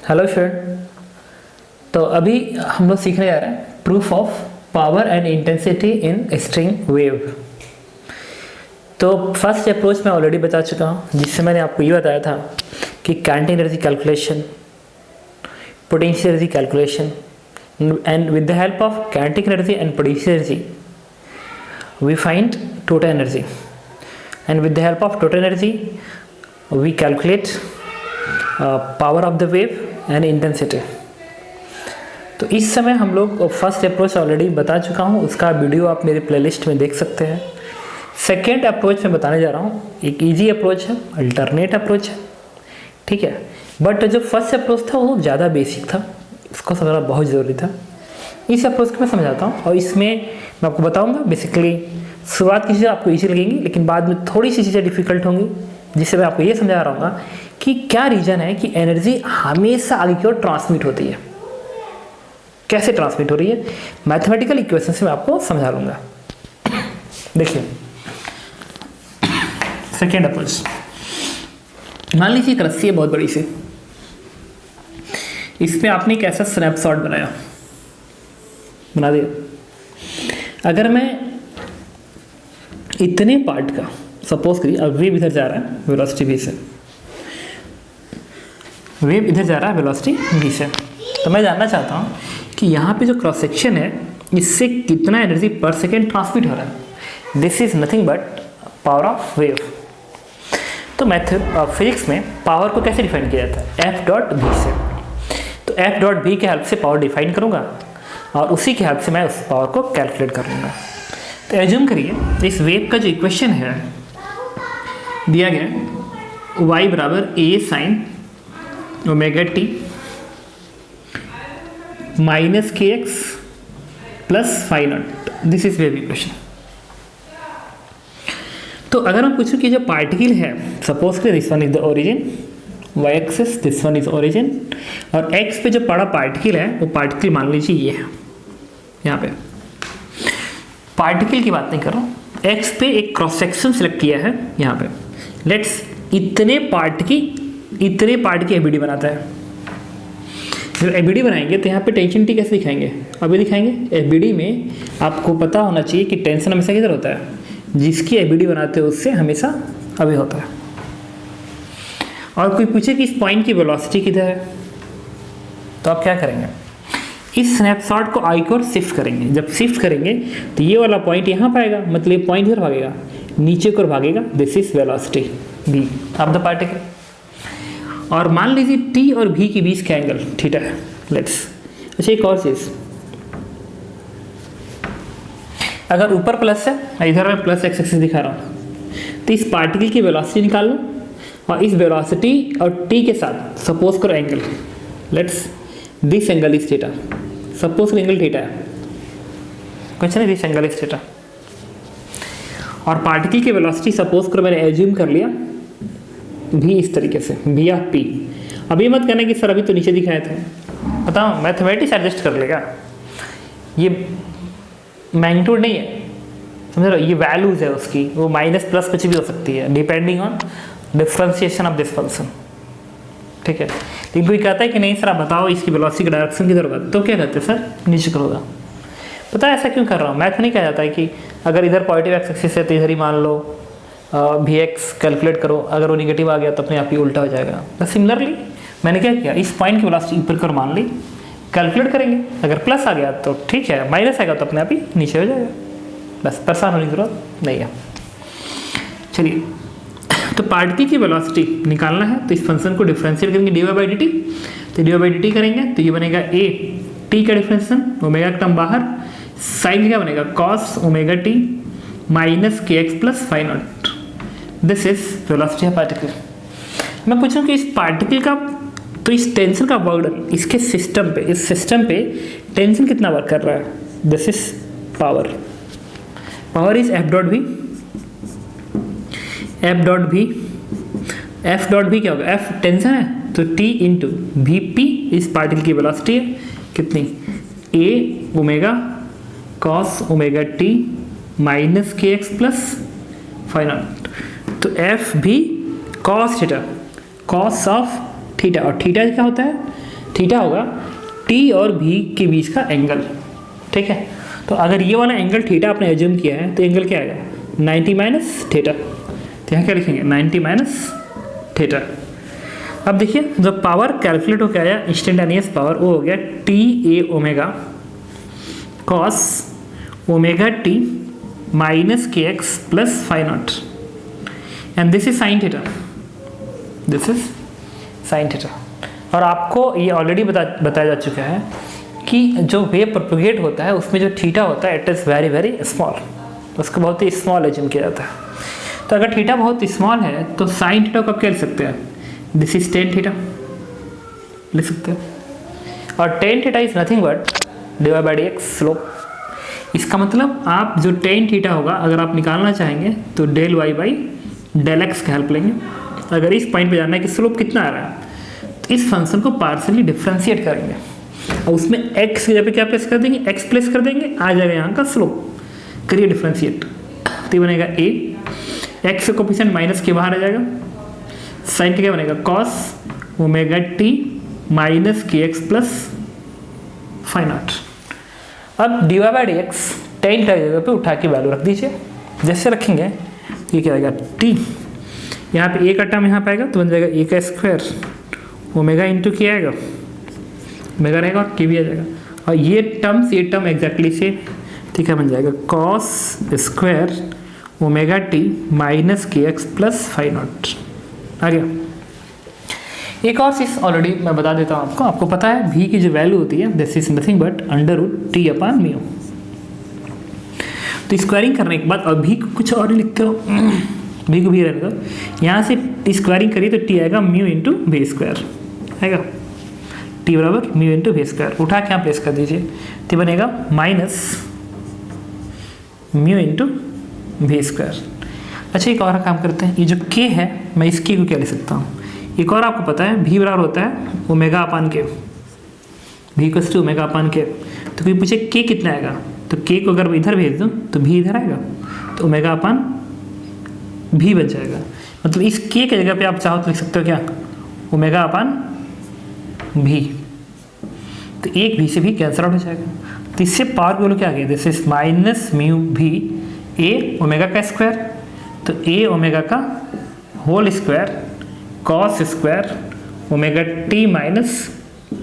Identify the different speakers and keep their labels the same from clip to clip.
Speaker 1: Hello student. तो अभी हम लोग सीखने जा रहे हैं proof of power and intensity in string wave. तो फर्स्ट अप्रोच मैं ऑलरेडी बता चुका हूँ, जिससे मैंने आपको ये बताया था कि kinetic energy calculation, potential energy calculation, and with the help of kinetic energy and potential energy we find total energy, and with the help of total energy we calculate power of the wave and intensity. तो इस समय हम लोग first approach already बता चुका हूँ, उसका video आप मेरे प्लेलिस्ट में देख सकते हैं। सेकेंड अप्रोच मैं बताने जा रहा हूँ, एक इजी अप्रोच है, अल्टरनेट अप्रोच है, ठीक है। बट जो फर्स्ट अप्रोच था वो ज़्यादा बेसिक था, उसको समझना बहुत ज़रूरी था। इस अप्रोच को मैं समझाता हूँ और इसमें मैं आपको बताऊँगा। बेसिकली शुरुआत की चीज़ें आपको ईजी लगेंगी, लेकिन बाद में थोड़ी सी चीज़ें डिफिकल्ट होंगी, जिससे मैं आपको ये समझा रहा हूँ कि क्या रीज़न है कि एनर्जी हमेशा आगे की ओर ट्रांसमिट होती है, कैसे ट्रांसमिट हो रही है, मैथमेटिकल इक्वेशन से मैं आपको समझा लूँगा। देखिए सेकेंड अप्रोच, मान लीजिए एक रस्सी है बहुत बड़ी सी, इसमें आपने एक ऐसा स्नैपशॉट बना दिया। अगर मैं इतने पार्ट का, सपोज करिए अब वेव इधर जा रहा है वेलोसिटी v से, वेव इधर जा रहा है वेलोसिटी v से, तो मैं जानना चाहता हूँ कि यहाँ पे जो क्रॉस सेक्शन है इससे कितना एनर्जी पर सेकेंड ट्रांसमिट हो रहा है। This is nothing but power of wave. तो फिजिक्स में पावर को कैसे डिफाइन किया जाता है, एफ डॉट भी से। तो एफ डॉट भी के हेल्प से पावर डिफाइन करूँगा और उसी के हेल्प से मैं उस पावर को कैलकुलेट कर लूँगा। तो एज्यूम करिए इस वेव का जो इक्वेशन है दिया गया y बराबर a sine omega T minus के x plus phi naught, this is wave equation. तो अगर मैं पूछूं कि जो पार्टिकल है, सपोज कि this one is the origin, y axis, this one is origin, और x पे जो बड़ा पार्टिकल है वो पार्टिकल मान लीजिए ये है। यहाँ पे पार्टिकल की बात नहीं कर रहा हूँ, x पे एक क्रॉस सेक्शन सेलेक्ट किया है। यहाँ पे लेट्स इतने पार्ट की एबीडी बनाता है। जब एबीडी बनाएंगे तो यहाँ पे टेंशन टी कैसे दिखाएंगे, अभी दिखाएंगे। एबीडी में आपको पता होना चाहिए कि टेंशन हमेशा किधर होता है, जिसकी एबीडी बनाते हो उससे हमेशा अभी होता है। और कोई पूछे कि इस पॉइंट की वेलोसिटी किधर है, तो आप क्या करेंगे, इस स्नैपशॉट को आई की ओर शिफ्ट करेंगे। जब शिफ्ट करेंगे तो ये वाला पॉइंट यहाँ पाएगा, मतलब ये पॉइंट इधर भागेगा, नीचे की ओर भागेगा। This is velocity v of the particle. और मान लीजिए t और v के बीच का एंगल थीटा है, लेट्स। अच्छा एक और चीज़, अगर ऊपर प्लस है, इधर मैं प्लस एक्स एक्सिस दिखा रहा हूँ, तो इस पार्टिकल की वेलोसिटी निकाल लो और इस वेलोसिटी और t के साथ सपोज करो angle, let's this angle is theta, suppose करो एंगल थीटा है, कुछ नहीं, दिस एंगल इज थीटा। और पार्टिकल की वेलोसिटी सपोज करो मैंने एज्यूम कर लिया v इस तरीके से, v ऑफ p। अभी मत कहना कि सर अभी तो नीचे दिखाए थे, बताओ मैथमेटिक्स एडजस्ट कर लेगा, ये मैग्नीट्यूड नहीं है, समझ रहे हो, ये वैल्यूज है उसकी, वो माइनस प्लस कुछ भी हो सकती है depending on differentiation of this function, ठीक है। लेकिन कोई कहता है कि नहीं सर आप बताओ इसकी वेलोसिटी का डायरेक्शन किधर होगा, तो क्या कहते हैं सर नीचे कर होगा। पता है ऐसा क्यों कर रहा हूँ, मैथ नहीं कहा जाता है कि अगर इधर पॉजिटिव एक्स एक्सिस है तो इधर ही मान लो वी एक्स कैलकुलेट करो, अगर वो निगेटिव आ गया तो अपने आप ही उल्टा हो जाएगा। तो सिमिलरली मैंने क्या किया, इस पॉइंट की वेलोसिटी ऊपर कर मान ली, कैलकुलेट करेंगे, अगर प्लस आ गया तो ठीक है, माइनस आएगा तो अपने आप ही नीचे हो जाएगा, बस परेशान होने की जरूरत नहीं है। चलिए, तो पार्टिकल की वेलोसिटी निकालना है तो इस फंक्शन को डिफरेंशिएट करेंगे dy बाई डी टी। तो dy बाई डी टी करेंगे तो ये बनेगा a, t का डिफरेंशिएशन, ओमेगा का टर्म बाहर, साइन क्या बनेगा कॉस ओमेगा टी माइनस के x plus phi naught. This is velocity of particle. मैं पूछूं कि इस पार्टिकल का, तो इस टेंशन का वर्क इसके सिस्टम पे, इस सिस्टम पे टेंशन कितना वर्क कर रहा है, this is power. Power is F dot v, F dot v, F dot v क्या होगा, एफ टेंशन है तो टी इंटू वी पी इस पार्टिकल की वेलोसिटी है कितनी, A omega cos omega T minus के एक्स प्लस फाई नॉट। तो एफ भी cos theta, cos of theta, और थीटा क्या होता है थीटा होगा टी और भी के बीच का एंगल, ठीक है। तो अगर ये वाला एंगल थीटा आपने एज्यूम किया है तो एंगल क्या आएगा 90 माइनस थीटा। तो यहाँ क्या लिखेंगे 90 माइनस थीटा। अब देखिए जो पावर कैलकुलेट हो के आया इंस्टेंटेनियस पावर वो हो गया T A omega cos omega T minus के x plus phi naught and this is sine theta, this is sine theta. और आपको ये ऑलरेडी बताया जा चुका है कि जो वेव प्रोपगेट होता है उसमें जो थीटा होता है it is very very small, उसको बहुत ही स्मॉल एज्यूम किया जाता है। तो अगर थीटा बहुत स्मॉल है तो साइन थीटा को आप क्या लिख सकते हैं, दिस इज टेन थीटा लिख सकते हैं। और tan theta is nothing but divide by x slope. इसका मतलब आप जो टेन थीटा होगा अगर आप निकालना चाहेंगे तो del y by del x की हेल्प लेंगे। अगर इस पॉइंट पे जानना है कि स्लोप कितना आ रहा है तो इस फंक्शन को पार्शियली डिफ्रेंशिएट करेंगे और उसमें x की जगह पे क्या प्लेस कर देंगे, x प्लेस कर देंगे, आ जाएगा यहाँ का स्लोप, करिए डिफ्रेंशिएट। तो बनेगा a, x से कोफिशिएंट माइनस के बाहर आ जाएगा, साइन का क्या बनेगा cos ओमेगा t माइनस के एक्स प्लस फाइव नॉट। अब d y by d x tan की जगह पे उठा के वैल्यू रख दीजिए, जैसे रखेंगे ये क्या आएगा t, यहाँ पे a का टर्म यहाँ पे आएगा तो बन जाएगा a का स्क्वायर ओमेगा इंटू के आएगा, ओमेगा रहेगा और के भी आ जाएगा और ये टर्म एग्जैक्टली से ठीक है बन जाएगा cos square omega T minus के एक्स प्लस फाइव नॉट। आ गया। एक और चीज़ ऑलरेडी मैं बता देता हूँ आपको पता है भी की जो वैल्यू होती है this is nothing but under root t upon mu. तो स्क्वायरिंग करने के बाद अब भी कुछ और ही लिखते हो, भी को भी रहने दो, यहाँ से स्क्वायरिंग करिए तो टी आएगा म्यू इंटू वी स्क्वायर आएगा, टी बराबर म्यू इंटू वी स्क्वायर, उठा के यहाँ प्लेस कर दीजिए तो बनेगा minus mu into v square. अच्छा एक और काम करते हैं, ये जो के है मैं इस के को क्या लिख सकता हूँ, एक और आपको पता है भी बराबर होता है ओमेगा अपान के, भी इक्वल्स टू ओमेगा अपान के। तो कोई पूछे के कितना आएगा तो के को अगर इधर भेज दूँ तो भी इधर आएगा तो ओमेगा अपान भी बन जाएगा। मतलब इस के की जगह पे आप चाहो तो लिख सकते हो क्या ओमेगा अपान भी, तो एक भी से भी कैंसिल आउट हो जाएगा। तो इससे पावर की वैल्यू क्या आ गई, दिस इज माइनस म्यू भी ए ओमेगा का स्क्वायर, तो ए ओमेगा का whole square cos square omega T minus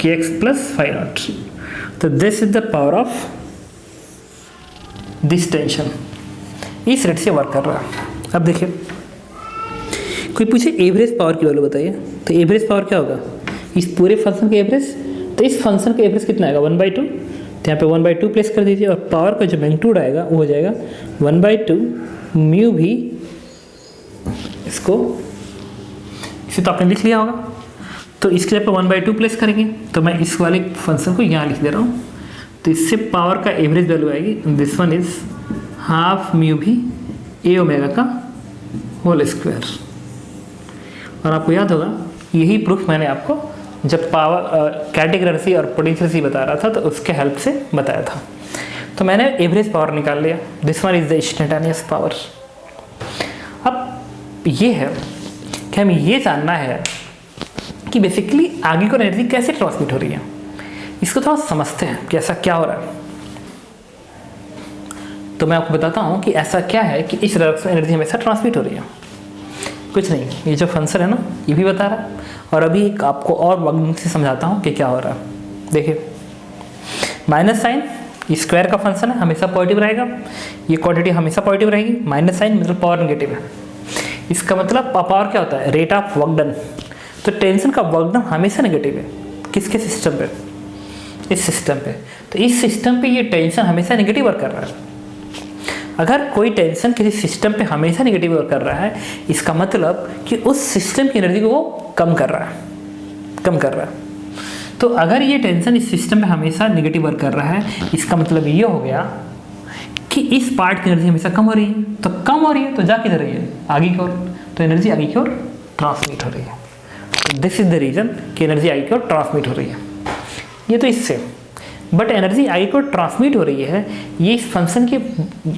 Speaker 1: के एक्स प्लस फाइव नॉट। तो this is the power of this tension, इस रेट से वर्क कर रहा है। अब देखिए कोई पूछे एवरेज पावर की वैल्यू बताइए, तो एवरेज पावर क्या होगा इस पूरे फंक्शन का एवरेज, तो इस फंक्शन का एवरेज कितना आएगा 1/2, तो यहाँ पे 1/2 प्लेस कर दीजिए और पावर का जो मैग्नीट्यूड आएगा वो हो जाएगा 1/2 म्यू भी, इसको इसे तो आपने लिख लिया होगा, तो इसके जगह पे 1/2 प्लेस करेंगे तो मैं इस वाले फंक्शन को यहाँ लिख दे रहा हूँ। तो इससे पावर का एवरेज वैल्यू आएगी, this one is half mu भी ए ओमेगा का होल स्क्वायर। और आपको याद होगा यही प्रूफ मैंने आपको जब पावर कैटेगरी और पोटेंशियल बता रहा था तो उसके हेल्प से बताया था। तो मैंने एवरेज पावर निकाल लिया, this one is the instantaneous power. अब ये है कि हमें ये जानना है कि बेसिकली आगे को एनर्जी कैसे ट्रांसमिट हो रही है, इसको थोड़ा समझते हैं कि ऐसा क्या हो रहा है। तो मैं आपको बताता हूँ कि ऐसा क्या है कि इस डायरेक्शन में एनर्जी हमेशा ट्रांसमिट हो रही है। कुछ नहीं, ये जो फंक्शन है ना ये भी बता रहा है और अभी एक आपको और वर्णन से समझाता हूँ कि क्या हो रहा है। देखिए माइनस साइन स्क्वायर का फंक्शन है, हमेशा पॉजिटिव रहेगा, ये क्वांटिटी हमेशा पॉजिटिव रहेगी। माइनस साइन मतलब पावर नेगेटिव है, इसका मतलब पावर क्या होता है रेट ऑफ वर्क डन। तो टेंशन का वर्क डन हमेशा नेगेटिव है, किसके सिस्टम पे, इस सिस्टम पे। तो इस सिस्टम पे ये टेंशन हमेशा नेगेटिव वर्क कर रहा है। अगर कोई टेंशन किसी सिस्टम पे हमेशा नेगेटिव वर्क कर रहा है, इसका मतलब कि उस सिस्टम की एनर्जी को वो कम कर रहा है। तो अगर ये टेंशन इस सिस्टम में हमेशा नेगेटिव वर्क कर रहा है, इसका मतलब ये हो गया कि इस पार्ट की एनर्जी हमेशा कम हो रही है। तो कम हो रही है तो जा किधर रही है, आगे की ओर, तो एनर्जी आगे की ओर ट्रांसमिट हो रही है। दिस इज द रीजन कि एनर्जी आगे की ओर ट्रांसमिट हो रही है। ये तो इससे, बट एनर्जी आगे को ट्रांसमिट हो रही है, ये इस फंक्शन के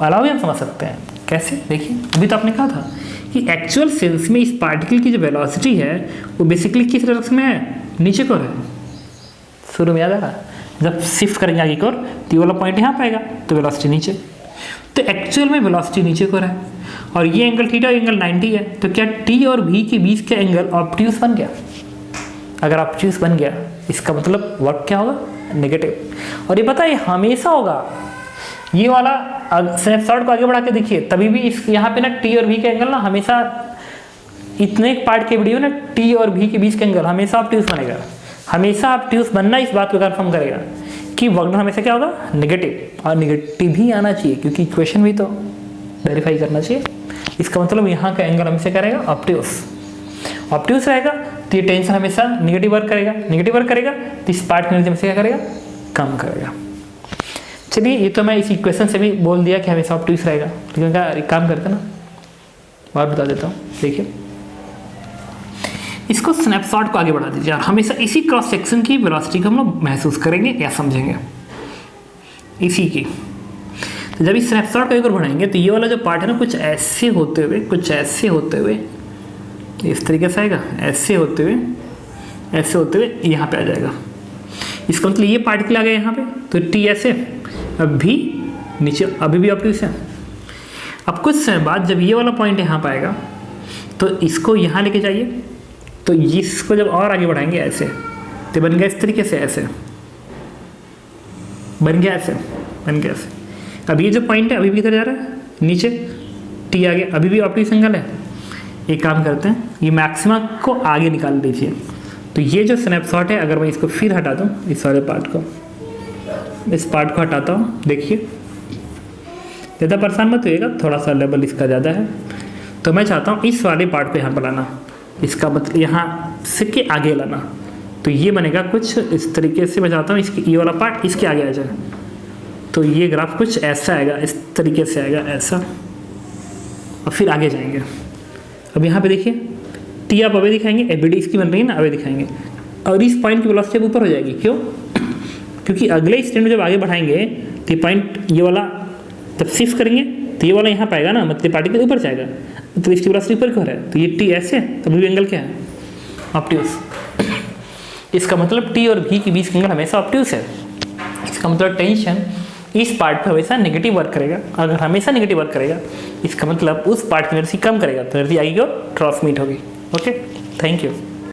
Speaker 1: अलावा हम समझ सकते हैं। कैसे, देखिए अभी तो आपने कहा था कि एक्चुअल सेंस में इस पार्टिकल की जो वेलोसिटी है वो बेसिकली किस डायरेक्शन में है, नीचे को है। शुरू में याद आ रहा, जब शिफ्ट करेंगे आगे की ओर तो ये वाला पॉइंट यहाँ पाएगा तो वेलोसिटी नीचे, तो एक्चुअल में वेलोसिटी नीचे को रहा है और ये एंगल थीटा एंगल 90 है, तो क्या टी और वी के बीच का एंगल ऑब्ट्यूज बन गया? अगर ऑब्ट्यूज बन गया इसका मतलब वर्क क्या होगा? नेगेटिव। और ये पता है हमेशा होगा, ये वाला स्नैपशॉट को आगे बढ़ा के देखिए तभी भी इस यहाँ पे ना टी और वी का एंगल ना हमेशा, इतने एक पार्ट के वीडियो ना टी और वी के बीच का एंगल हमेशा ऑब्ट्यूज बनेगा। हमेशा ऑब्ट्यूज बनना इस बात को कंफर्म करेगा कि वर्क हमेशा क्या होगा? नेगेटिव, और नेगेटिव ही आना चाहिए क्योंकि इक्वेशन भी तो वेरीफाई करना चाहिए। इसका मतलब यहाँ का एंगल हमेशा क्या रहेगा? ऑब्ट्यूज। ऑब्ट्यूज रहेगा तो ये टेंशन हमेशा नेगेटिव वर्क करेगा, नेगेटिव वर्क करेगा तो इस पार्ट की एनर्जी हमेशा क्या करेगा? कम करेगा। चलिए ये तो मैं इस इक्वेशन से भी बोल दिया कि हमेशा ऑब्ट्यूज रहेगा, लेकिन क्या एक काम करते ना और बता देता हूँ। देखिए इसको स्नैपशॉट को आगे बढ़ा दीजिए और हमेशा इसी क्रॉस सेक्शन की वेलोसिटी को हम लोग महसूस करेंगे या समझेंगे इसी की। तो जब इस स्नैपशॉट को एक और बढ़ाएंगे तो ये वाला जो पार्ट है ना कुछ ऐसे होते हुए इस तरीके से आएगा, ऐसे होते हुए यहाँ पे आ जाएगा। इसका मतलब ये पार्टिकल आ गया यहाँ पे, तो टी ऐसे अब भी नीचे, अभी भी ऑब्ट्यूज है। अब कुछ समय बाद जब ये वाला पॉइंट यहाँ पे आएगा तो इसको यहाँ लेके जाइए, तो इसको जब और आगे बढ़ाएंगे ऐसे तो बन गया इस तरीके से, ऐसे बन गया ऐसे। अब ये जो पॉइंट है अभी भी किधर जा रहा है? नीचे, टी आगे, अभी भी ऑब्ट्यूज एंगल है। एक काम करते हैं, ये मैक्सिमा को आगे निकाल दीजिए। तो ये जो स्नैपशॉट है अगर मैं इसको फिर हटा दूँ, इस वाले पार्ट को, इस पार्ट को हटाता हूँ, देखिए ज़्यादा परेशान मत होइएगा, थोड़ा सा लेवल इसका ज़्यादा है। तो मैं चाहता हूँ इस वाले पार्ट को यहाँ पर लाना, इसका मतलब यहाँ से के आगे लाना। तो ये बनेगा कुछ इस तरीके से, मैं चाहता हूँ इसके ये वाला पार्ट इसके आगे आ जाए। तो ये ग्राफ कुछ ऐसा आएगा, इस तरीके से आएगा ऐसा, और फिर आगे जाएंगे। अब यहाँ पे देखिए टी आप अभी दिखाएंगे, एबीडी इसकी बन रही है ना, अभी दिखाएंगे, और इस पॉइंट की वेलोसिटी अब ऊपर हो जाएगी। क्यों? क्योंकि अगले स्टेप में जब आगे बढ़ाएंगे तो ये पॉइंट, ये वाला जब शिफ्ट करेंगे तो ये वाला यहाँ पाएगा ना, मतलब पार्टिकल ऊपर जाएगा, तो इसकी वेलोसिटी ऊपर क्यों है? तो ये टी ऐसे है, तो अभी एंगल क्या है? ऑब्ट्यूज। इसका मतलब टी और वी के बीच का एंगल हमेशा ऑब्ट्यूज है। इसका मतलब टेंशन इस पार्ट पर हमेशा नेगेटिव वर्क करेगा। अगर हमेशा नेगेटिव वर्क करेगा इसका मतलब उस पार्ट की एनर्जी कम करेगा, तो एनर्जी आएगी और ट्रांसमिट होगी। Okay, thank you.